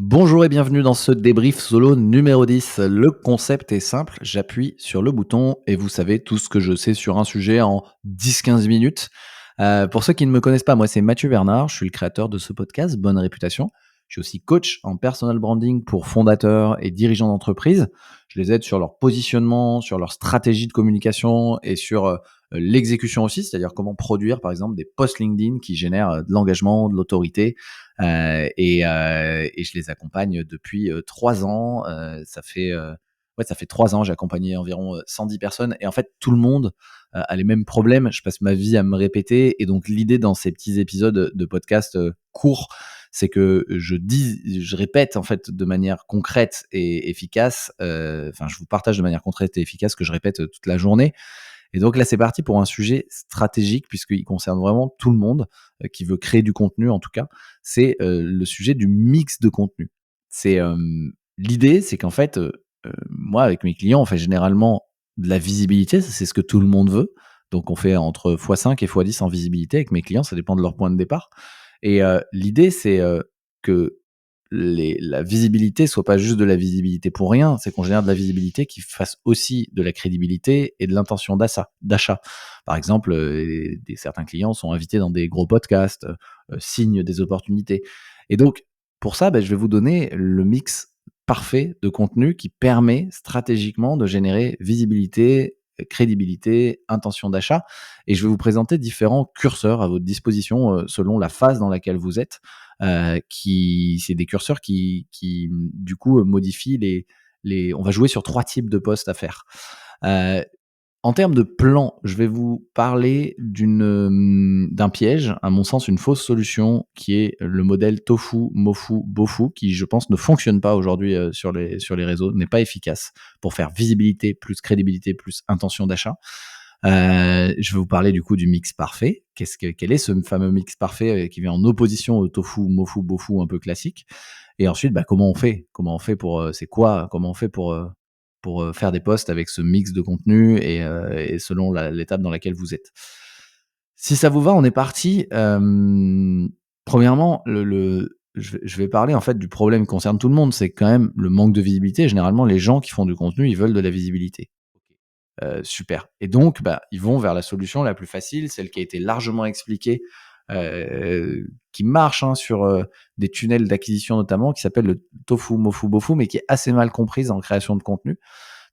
Bonjour et bienvenue dans ce débrief solo numéro 10. Le concept est simple, j'appuie sur le bouton et vous savez tout ce que je sais sur un sujet en 10-15 minutes. Pour ceux qui ne me connaissent pas, moi c'est Mathieu Bernard, je suis le créateur de ce podcast, Bonne Réputation. Je suis aussi coach en personal branding pour fondateurs et dirigeants d'entreprise. Je les aide sur leur positionnement, sur leur stratégie de communication et sur l'exécution aussi, c'est-à-dire comment produire par exemple des posts LinkedIn qui génèrent de l'engagement, de l'autorité. Et je les accompagne depuis 3 ans. Ça fait 3 ans, j'ai accompagné environ 110 personnes. Et en fait, tout le monde a les mêmes problèmes. Je passe ma vie à me répéter. Et donc, l'idée dans ces petits épisodes de podcast courts, c'est que je répète en fait de manière concrète et efficace. Je vous partage de manière concrète et efficace ce que je répète toute la journée. Et donc là, c'est parti pour un sujet stratégique puisqu'il concerne vraiment tout le monde qui veut créer du contenu en tout cas. C'est le sujet du mix de contenu. C'est l'idée, c'est qu'en fait, moi avec mes clients, on fait généralement de la visibilité, ça, c'est ce que tout le monde veut. Donc on fait entre x5 et x10 en visibilité avec mes clients, ça dépend de leur point de départ. Et l'idée, c'est que la visibilité soit pas juste de la visibilité pour rien, c'est qu'on génère de la visibilité qui fasse aussi de la crédibilité et de l'intention d'achat. Par exemple, certains clients sont invités dans des gros podcasts, signent des opportunités. Et donc, pour ça, je vais vous donner le mix parfait de contenu qui permet stratégiquement de générer visibilité, crédibilité, intention d'achat. Et je vais vous présenter différents curseurs à votre disposition selon la phase dans laquelle vous êtes. C'est des curseurs qui du coup modifient les. On va jouer sur 3 types de postes à faire. Euh, En termes de plan, je vais vous parler d'un piège, à mon sens une fausse solution, qui est le modèle tofu, mofu, bofu, qui je pense ne fonctionne pas aujourd'hui sur les réseaux, n'est pas efficace pour faire visibilité plus crédibilité plus intention d'achat. Je vais vous parler du coup du mix parfait. Quel est ce fameux mix parfait qui vient en opposition au tofu, mofu, bofu un peu classique. Et ensuite, comment on fait? Comment on fait pour c'est quoi? Comment on fait pour faire des posts avec ce mix de contenu et selon l'étape dans laquelle vous êtes. Si ça vous va, on est parti. Premièrement, je vais parler en fait du problème qui concerne tout le monde, c'est quand même le manque de visibilité. Généralement, les gens qui font du contenu, ils veulent de la visibilité. Super. Et donc, ils vont vers la solution la plus facile, celle qui a été largement expliquée, qui marche sur des tunnels d'acquisition notamment, qui s'appelle le tofu, mofu, bofu, mais qui est assez mal comprise en création de contenu.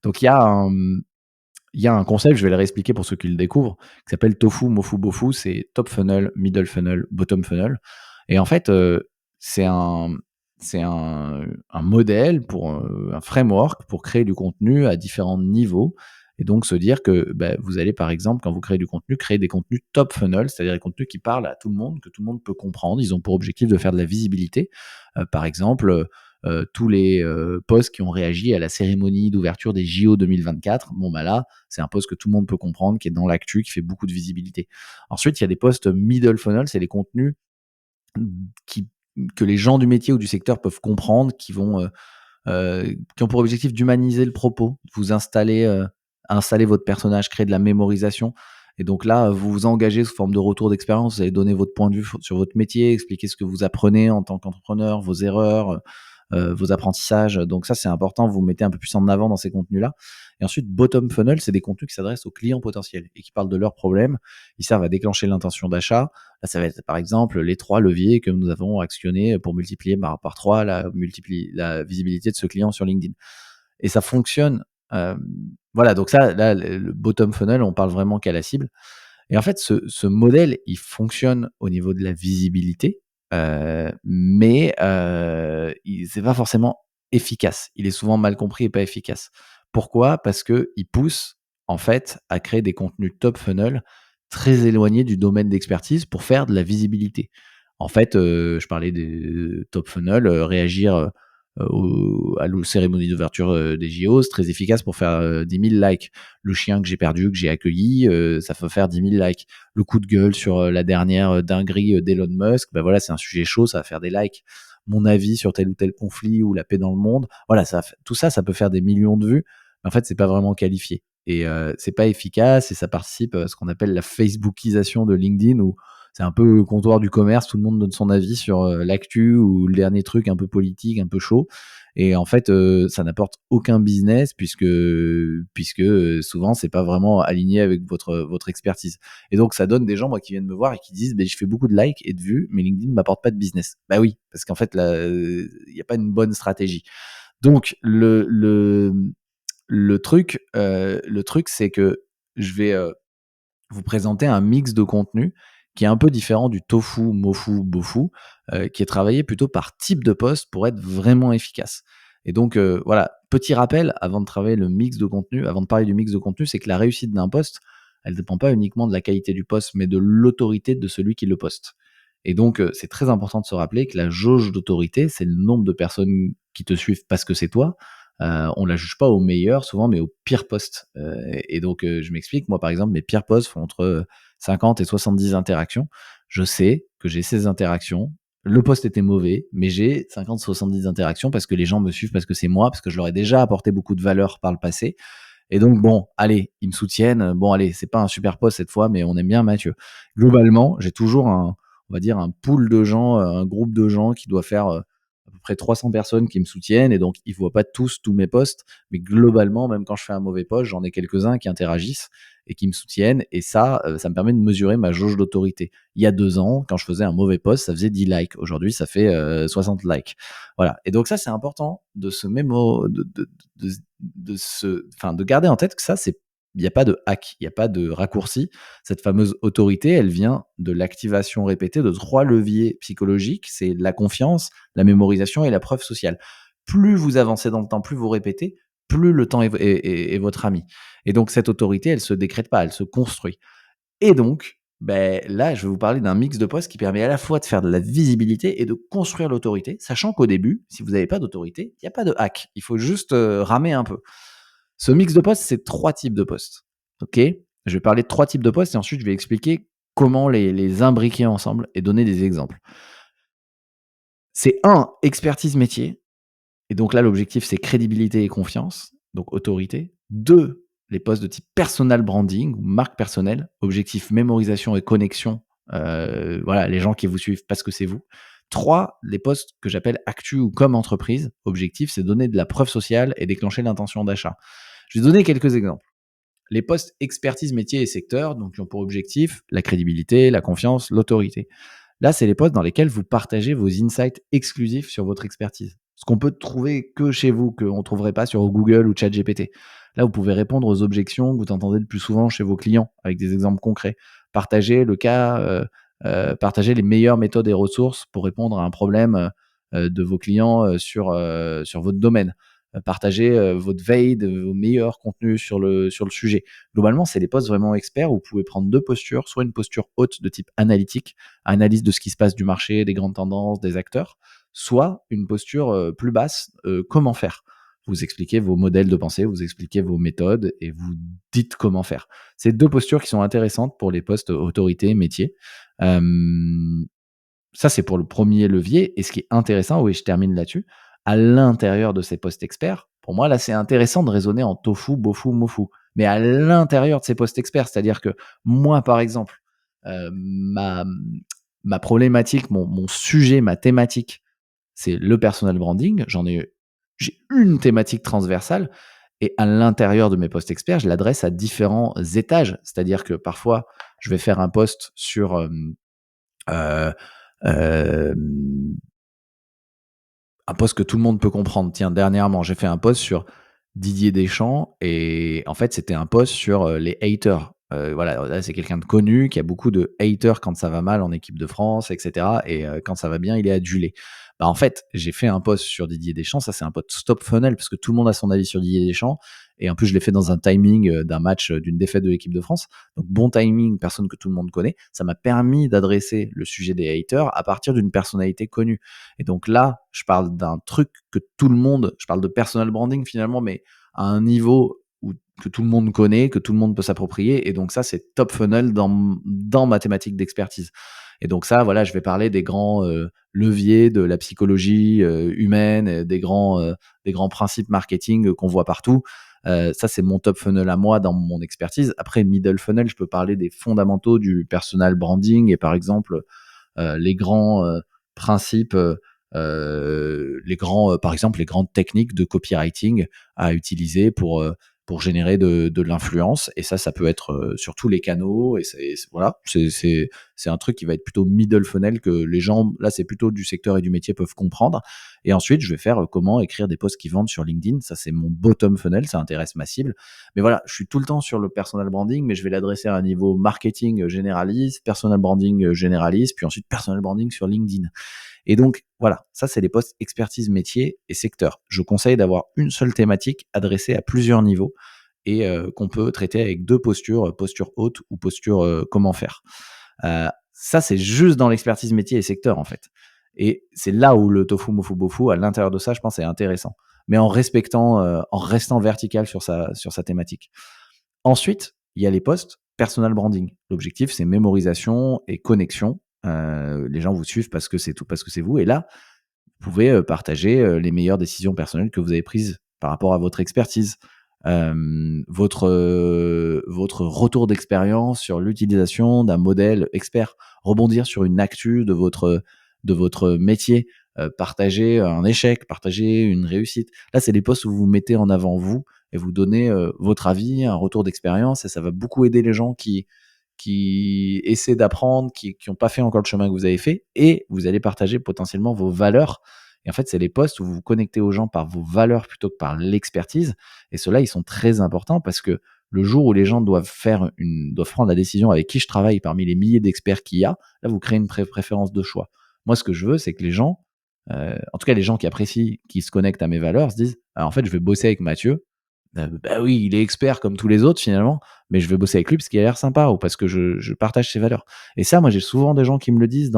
Donc il y a un concept, je vais le réexpliquer pour ceux qui le découvrent, qui s'appelle tofu, mofu, bofu. C'est top funnel, middle funnel, bottom funnel. Et en fait, c'est un, c'est un modèle pour un framework pour créer du contenu à différents niveaux. Et donc se dire que vous allez, par exemple, quand vous créez du contenu, créer des contenus top funnel, c'est-à-dire des contenus qui parlent à tout le monde, que tout le monde peut comprendre. Ils ont pour objectif de faire de la visibilité. Par exemple, tous les posts qui ont réagi à la cérémonie d'ouverture des JO 2024. Là, c'est un post que tout le monde peut comprendre, qui est dans l'actu, qui fait beaucoup de visibilité. Ensuite, il y a des posts middle funnel, c'est les contenus qui, que les gens du métier ou du secteur peuvent comprendre, qui ont pour objectif d'humaniser le propos, de vous installer votre personnage, créer de la mémorisation. Et donc là, vous vous engagez sous forme de retour d'expérience, vous allez donner votre point de vue sur votre métier, expliquer ce que vous apprenez en tant qu'entrepreneur, vos erreurs, vos apprentissages. Donc ça, c'est important, vous mettez un peu plus en avant dans ces contenus-là. Et ensuite, bottom funnel, c'est des contenus qui s'adressent aux clients potentiels et qui parlent de leurs problèmes. Ils servent à déclencher l'intention d'achat. Là, ça va être par exemple les 3 leviers que nous avons actionnés pour multiplier par 3 la visibilité de ce client sur LinkedIn. Et ça fonctionne. Voilà, donc ça, là, le bottom funnel, on parle vraiment qu'à la cible. Et en fait, ce modèle, il fonctionne au niveau de la visibilité, mais c'est pas forcément efficace. Il est souvent mal compris et pas efficace. Pourquoi? Parce qu'il pousse, en fait, à créer des contenus top funnel très éloignés du domaine d'expertise pour faire de la visibilité. En fait, je parlais des top funnel, réagir, à la cérémonie d'ouverture des JO, c'est très efficace pour faire 10 000 likes. Le chien que j'ai perdu, que j'ai accueilli, ça peut faire 10 000 likes. Le coup de gueule sur la dernière dinguerie d'Elon Musk, voilà, c'est un sujet chaud, ça va faire des likes. Mon avis sur tel ou tel conflit ou la paix dans le monde, voilà, tout ça, ça peut faire des millions de vues, mais en fait, c'est pas vraiment qualifié. Et c'est pas efficace et ça participe à ce qu'on appelle la Facebookisation de LinkedIn, où c'est un peu le comptoir du commerce, tout le monde donne son avis sur, l'actu ou le dernier truc un peu politique, un peu chaud et en fait, ça n'apporte aucun business puisque souvent c'est pas vraiment aligné avec votre expertise et donc ça donne des gens, moi, qui viennent me voir et qui disent: «Beh, je fais beaucoup de likes et de vues, mais LinkedIn m'apporte pas de business». Bah oui, parce qu'en fait là, il y a pas une bonne stratégie. Donc le truc, c'est que je vais, vous présenter un mix de contenu qui est un peu différent du tofu, mofu, bofu, qui est travaillé plutôt par type de poste pour être vraiment efficace. Et donc, voilà, petit rappel avant de travailler le mix de contenu, avant de parler du mix de contenu, c'est que la réussite d'un poste, elle ne dépend pas uniquement de la qualité du poste, mais de l'autorité de celui qui le poste. Et donc, c'est très important de se rappeler que la jauge d'autorité, c'est le nombre de personnes qui te suivent parce que c'est toi. On la juge pas au meilleur souvent, mais au pire poste. Et donc, je m'explique. Moi, par exemple, mes pires posts font entre 50 et 70 interactions. Je sais que j'ai ces interactions. Le post était mauvais, mais j'ai 50-70 interactions parce que les gens me suivent, parce que c'est moi, parce que je leur ai déjà apporté beaucoup de valeur par le passé. Et donc, bon, allez, ils me soutiennent. Bon, allez, c'est pas un super post cette fois, mais on aime bien Mathieu. Globalement, j'ai toujours on va dire, un pool de gens, un groupe de gens qui doit faire à peu près 300 personnes qui me soutiennent. Et donc, ils voient pas tous mes posts, mais globalement, même quand je fais un mauvais post, j'en ai quelques-uns qui interagissent et qui me soutiennent. Et ça me permet de mesurer ma jauge d'autorité. Il y a 2 ans, quand je faisais un mauvais post, ça faisait 10 likes. Aujourd'hui, ça fait 60 likes. Voilà. Et donc ça, c'est important de se mémo, de garder en tête que ça, il n'y a pas de hack, il n'y a pas de raccourci. Cette fameuse autorité, elle vient de l'activation répétée de 3 leviers psychologiques. C'est la confiance, la mémorisation et la preuve sociale. Plus vous avancez dans le temps, plus vous répétez, plus le temps est votre ami. Et donc cette autorité, elle se décrète pas, elle se construit. Et donc, ben là, je vais vous parler d'un mix de postes qui permet à la fois de faire de la visibilité et de construire l'autorité, sachant qu'au début, si vous n'avez pas d'autorité, il n'y a pas de hack. Il faut juste ramer un peu. Ce mix de postes, c'est 3 types de postes. OK? Je vais parler de 3 types de postes et ensuite je vais expliquer comment les imbriquer ensemble et donner des exemples. C'est un expertise métier. Et donc là, l'objectif, c'est crédibilité et confiance, donc autorité. 2, les postes de type personal branding ou marque personnelle, objectif mémorisation et connexion, voilà, les gens qui vous suivent parce que c'est vous. 3, les postes que j'appelle actu ou comme entreprise, objectif, c'est donner de la preuve sociale et déclencher l'intention d'achat. Je vais donner quelques exemples. Les postes expertise métier et secteur, donc qui ont pour objectif la crédibilité, la confiance, l'autorité. Là, c'est les postes dans lesquels vous partagez vos insights exclusifs sur votre expertise. Ce qu'on peut trouver que chez vous, qu'on ne trouverait pas sur Google ou ChatGPT. Là, vous pouvez répondre aux objections que vous entendez le plus souvent chez vos clients avec des exemples concrets. Partager les meilleures méthodes et ressources pour répondre à un problème de vos clients sur votre domaine. Partager votre veille de vos meilleurs contenus sur le sujet. Globalement, c'est des postes vraiment experts où vous pouvez prendre 2 postures, soit une posture haute de type analytique, analyse de ce qui se passe du marché, des grandes tendances, des acteurs, soit une posture plus basse, comment faire. Vous expliquez vos modèles de pensée, vous expliquez vos méthodes et vous dites comment faire. C'est 2 postures qui sont intéressantes pour les postes autorité, métier. Hem, Ça, c'est pour le premier levier. Et ce qui est intéressant, oui, je termine là-dessus, à l'intérieur de ces postes experts, pour moi, là, c'est intéressant de raisonner en tofu, bofu, mofu. Mais à l'intérieur de ces postes experts, c'est-à-dire que moi, par exemple, ma problématique, mon sujet, ma thématique, c'est le personal branding. J'ai une thématique transversale et à l'intérieur de mes postes experts, je l'adresse à différents étages. C'est-à-dire que parfois, je vais faire un post sur, heu, hem, un post que tout le monde peut comprendre. Tiens, dernièrement, j'ai fait un post sur Didier Deschamps et en fait, c'était un post sur, les haters. Voilà, là, c'est quelqu'un de connu qui a beaucoup de haters quand ça va mal en équipe de France et cetera et quand ça va bien, il est adulé. Bah, en fait, j'ai fait un post sur Didier Deschamps, ça c'est un post stop funnel parce que tout le monde a son avis sur Didier Deschamps et en plus je l'ai fait dans un timing, d'un match, d'une défaite de l'équipe de France. Donc bon timing, personne que tout le monde connaît. Ça m'a permis d'adresser le sujet des haters à partir d'une personnalité connue. Et donc là, je parle d'un truc que tout le monde, je parle de personal branding finalement, mais à un niveau que tout le monde connaît, que tout le monde peut s'approprier. Et donc ça, c'est top funnel dans ma thématique d'expertise. Et donc ça, voilà, je vais parler des grands leviers de la psychologie humaine, des grands principes marketing qu'on voit partout. Ça, c'est mon top funnel à moi dans mon expertise. Après, middle funnel, je peux parler des fondamentaux du personal branding et par exemple, les grands principes, les grands, par exemple, les grandes techniques de copywriting à utiliser pour générer de l'influence. Et ça peut être sur tous les canaux. Et voilà, c'est un truc qui va être plutôt middle funnel que les gens, là, c'est plutôt du secteur et du métier peuvent comprendre. Et ensuite, je vais faire comment écrire des posts qui vendent sur LinkedIn. Ça, c'est mon bottom funnel, ça intéresse ma cible. Mais voilà, je suis tout le temps sur le personal branding, mais je vais l'adresser à un niveau marketing généraliste, personal branding généraliste, puis ensuite personal branding sur LinkedIn. Et donc, voilà, ça, c'est les posts expertise métier et secteur. Je conseille d'avoir une seule thématique adressée à plusieurs niveaux et qu'on peut traiter avec deux postures, posture haute ou posture comment faire. Ça, c'est juste dans l'expertise métier et secteur, en fait. Et c'est là où le tofu, mofu, bofu, à l'intérieur de ça, je pense, est intéressant. Mais en restant vertical sur sa thématique. Ensuite, il y a les posts personal branding. L'objectif, c'est mémorisation et connexion. Les gens vous suivent parce que c'est tout, parce que c'est vous. Et là, vous pouvez partager les meilleures décisions personnelles que vous avez prises par rapport à votre expertise, votre retour d'expérience sur l'utilisation d'un modèle expert, rebondir sur une actu de votre métier, partager un échec, partager une réussite. Là, c'est les posts où vous vous mettez en avant vous et vous donnez votre avis, un retour d'expérience et ça va beaucoup aider les gens qui essaient d'apprendre, qui ont pas fait encore le chemin que vous avez fait et vous allez partager potentiellement vos valeurs. Et en fait, c'est les posts où vous vous connectez aux gens par vos valeurs plutôt que par l'expertise. Et ceux-là, ils sont très importants parce que le jour où les gens doivent prendre la décision avec qui je travaille parmi les milliers d'experts qu'il y a, là, vous créez une préférence de choix. Moi, ce que je veux, c'est que les gens, en tout cas les gens qui apprécient, qui se connectent à mes valeurs, se disent: «Ah, en fait, je vais bosser avec Mathieu. Bah oui, il est expert comme tous les autres finalement, mais je vais bosser avec lui parce qu'il a l'air sympa ou parce que je partage ses valeurs». Et ça, moi, j'ai souvent des gens qui me le disent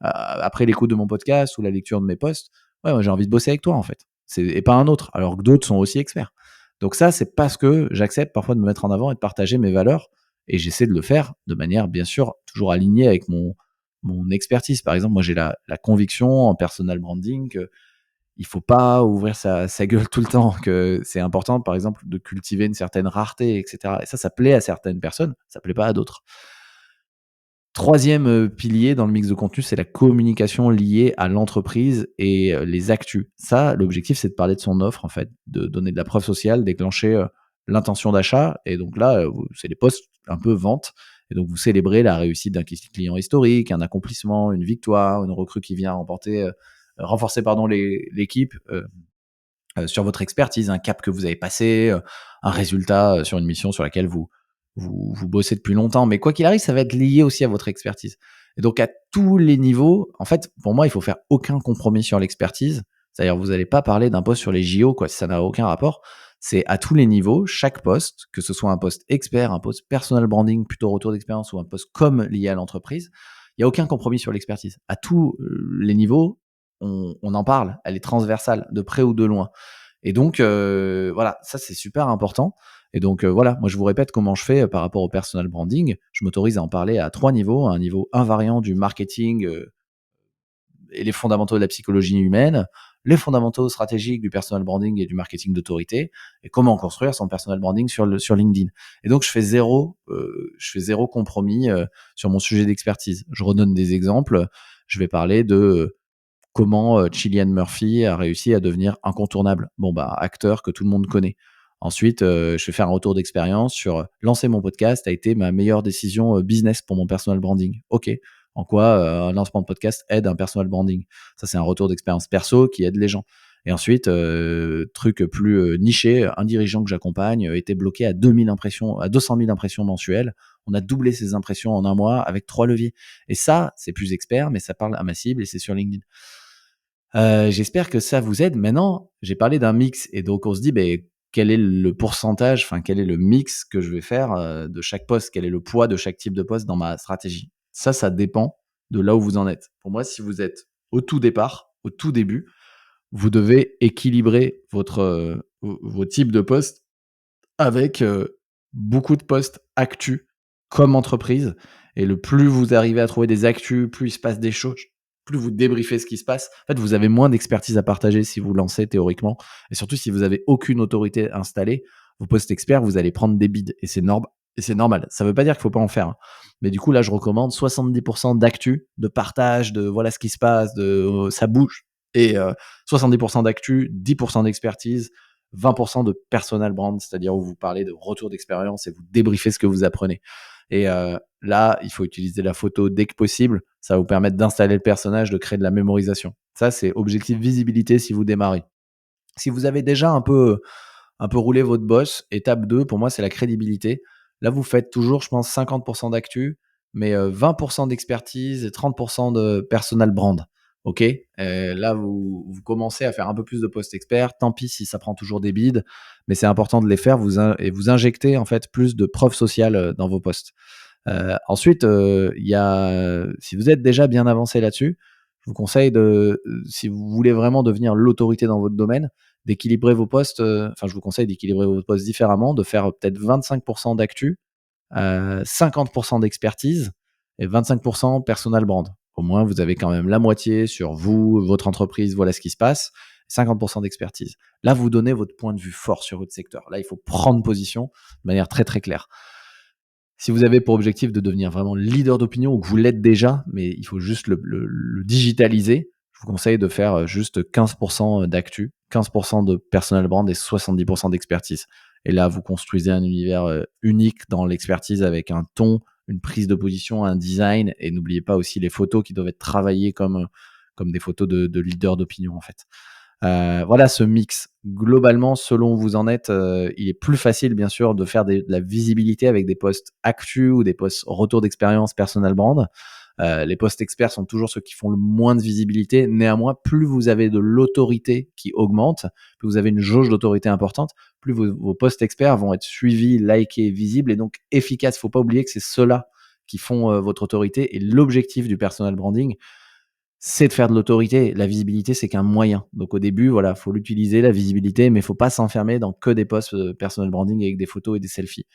après l'écoute de mon podcast ou la lecture de mes posts. Ouais, moi, j'ai envie de bosser avec toi en fait. Et pas un autre, alors que d'autres sont aussi experts. Donc ça, c'est parce que j'accepte parfois de me mettre en avant et de partager mes valeurs. Et j'essaie de le faire de manière, bien sûr, toujours alignée avec mon expertise. Par exemple, moi, j'ai la conviction en personal branding que il faut pas ouvrir sa gueule tout le temps, que c'est important, par exemple, de cultiver une certaine rareté, et cetera. Et ça plaît à certaines personnes, ça plaît pas à d'autres. Troisième pilier dans le mix de contenu, c'est la communication liée à l'entreprise et les actus. Ça, l'objectif, c'est de parler de son offre, en fait, de donner de la preuve sociale, déclencher l'intention d'achat. Et donc là, c'est les posts un peu vente. Et donc, vous célébrez la réussite d'un client historique, un accomplissement, une victoire, une recrue qui vient renforcer pardon, l'équipe sur votre expertise, un cap que vous avez passé, un résultat sur une mission sur laquelle vous bossez depuis longtemps. Mais quoi qu'il arrive, ça va être lié aussi à votre expertise. Et donc, à tous les niveaux, en fait, pour moi, il faut faire aucun compromis sur l'expertise. C'est-à-dire, vous n'allez pas parler d'un poste sur les JO, quoi, si ça n'a aucun rapport. C'est à tous les niveaux, chaque poste, que ce soit un poste expert, un poste personal branding, plutôt retour d'expérience, ou un poste comme lié à l'entreprise, il n'y a aucun compromis sur l'expertise. À tous les niveaux, on en parle, elle est transversale, de près ou de loin. Et donc, voilà, ça c'est super important. Et donc, voilà, moi je vous répète comment je fais par rapport au personal branding. Je m'autorise à en parler à 3 niveaux. Un niveau invariant du marketing et les fondamentaux de la psychologie humaine, les fondamentaux stratégiques du personal branding et du marketing d'autorité, et comment construire son personal branding sur LinkedIn. Et donc, je fais zéro compromis sur mon sujet d'expertise. Je redonne des exemples. Je vais parler de comment Cillian Murphy a réussi à devenir incontournable. Bon, bah, acteur que tout le monde connaît. Ensuite, je vais faire un retour d'expérience sur lancer mon podcast a été ma meilleure décision business pour mon personal branding. Ok. En quoi un lancement de podcast aide un personal branding? Ça, c'est un retour d'expérience perso qui aide les gens. Et ensuite, truc plus niché, un dirigeant que j'accompagne était bloqué à 2000 impressions, à 200 000 impressions mensuelles. On a doublé ses impressions en un mois avec 3 leviers. Et ça, c'est plus expert, mais ça parle à ma cible et c'est sur LinkedIn. J'espère que ça vous aide. Maintenant, j'ai parlé d'un mix et donc on se dit, beh, quel est le pourcentage, enfin quel est le mix que je vais faire, de chaque poste? Quel est le poids de chaque type de poste dans ma stratégie? Ça dépend de là où vous en êtes. Pour moi, si vous êtes au tout départ, au tout début, vous devez équilibrer vos types de postes avec, beaucoup de postes actu comme entreprise et le plus vous arrivez à trouver des actus, plus il se passe des choses plus vous débriefez ce qui se passe. En fait, vous avez moins d'expertise à partager si vous lancez théoriquement et surtout si vous avez aucune autorité installée, vos posts experts, vous allez prendre des bides et c'est normal. Ça veut pas dire qu'il faut pas en faire, hein. Mais du coup, là, je recommande 70 d'actu, de partage, de voilà ce qui se passe, de ça bouge et 70 d'actu, 10 d'expertise, 20 de personal brand, c'est-à-dire où vous parlez de retour d'expérience et vous débriefez ce que vous apprenez. Et là, il faut utiliser la photo dès que possible. Ça va vous permettre d'installer le personnage, de créer de la mémorisation. Ça, c'est objectif visibilité si vous démarrez. Si vous avez déjà un peu roulé votre boss, étape 2, pour moi, c'est la crédibilité. Là, vous faites toujours, je pense, 50 d'actu, mais 20 d'expertise et 30 de personal brand. OK? Là, vous commencez à faire un peu plus de posts experts. Tant pis si ça prend toujours des bides, mais c'est important de les faire et vous injectez, en fait, plus de preuves sociales, dans vos posts. Ensuite, il y a si vous êtes déjà bien avancé là-dessus, je vous conseille si vous voulez vraiment devenir l'autorité dans votre domaine, d'équilibrer vos postes, enfin, je vous conseille d'équilibrer vos postes différemment, de faire peut-être 25 d'actu, 50 d'expertise et 25 personal brand. Au moins, vous avez quand même la moitié sur vous, votre entreprise, voilà ce qui se passe, 50 d'expertise. Là, vous donnez votre point de vue fort sur votre secteur. Là, il faut prendre position de manière très, très claire. Si vous avez pour objectif de devenir vraiment leader d'opinion ou que vous l'êtes déjà, mais il faut juste le digitaliser, je vous conseille de faire juste 15% d'actu, 15% de personal brand et 70% d'expertise. Et là, vous construisez un univers unique dans l'expertise avec un ton, une prise de position, un design. Et n'oubliez pas aussi les photos qui doivent être travaillées comme des photos de leader d'opinion, en fait. Voilà ce mix. Globalement, selon où vous en êtes, il est plus facile bien sûr de faire de la visibilité avec des posts actu ou des posts retour d'expérience personal brand. Les posts experts sont toujours ceux qui font le moins de visibilité. Néanmoins, plus vous avez de l'autorité qui augmente, plus vous avez une jauge d'autorité importante, plus vos posts experts vont être suivis, likés, visibles et donc efficaces. Faut pas oublier que c'est ceux-là qui font votre autorité et l'objectif du personal branding, c'est de faire de l'autorité. La visibilité, c'est qu'un moyen. Donc au début, voilà, faut l'utiliser, la visibilité, mais faut pas s'enfermer dans que des posts personal branding avec des photos et des selfies.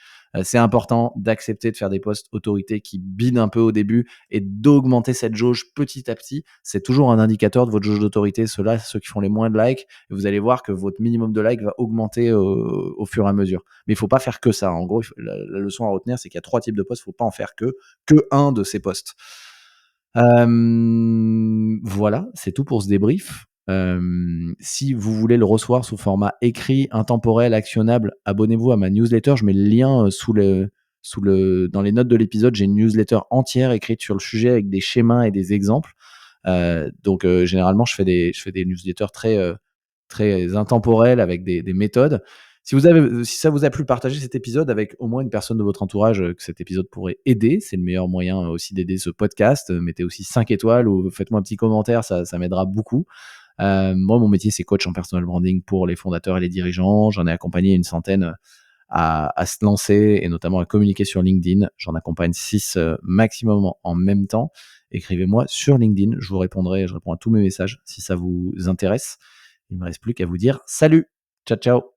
C'est important d'accepter de faire des posts autorité qui bident un peu au début et d'augmenter cette jauge petit à petit. C'est toujours un indicateur de votre jauge d'autorité. Ceux-là, ceux qui font les moins de likes, et vous allez voir que votre minimum de likes va augmenter au fur et à mesure. Mais il faut pas faire que ça. En gros, la leçon à retenir, c'est qu'il y a 3 types de posts. Il faut pas en faire que un de ces posts. Voilà, c'est tout pour ce débrief. Si vous voulez le recevoir sous format écrit, intemporel, actionnable, abonnez-vous à ma newsletter. Je mets le lien dans les notes de l'épisode. J'ai une newsletter entière écrite sur le sujet avec des schémas et des exemples. Donc, généralement, je fais des newsletters très intemporelles avec des méthodes. Si ça vous a plu, partagez cet épisode avec au moins une personne de votre entourage que cet épisode pourrait aider. C'est le meilleur moyen aussi d'aider ce podcast. Mettez aussi 5 étoiles ou faites-moi un petit commentaire, ça m'aidera beaucoup. Moi, mon métier, c'est coach en personal branding pour les fondateurs et les dirigeants. J'en ai accompagné une centaine à se lancer et notamment à communiquer sur LinkedIn. J'en accompagne 6 maximum en même temps. Écrivez-moi sur LinkedIn, je réponds à tous mes messages si ça vous intéresse. Il ne me reste plus qu'à vous dire salut. Ciao, ciao.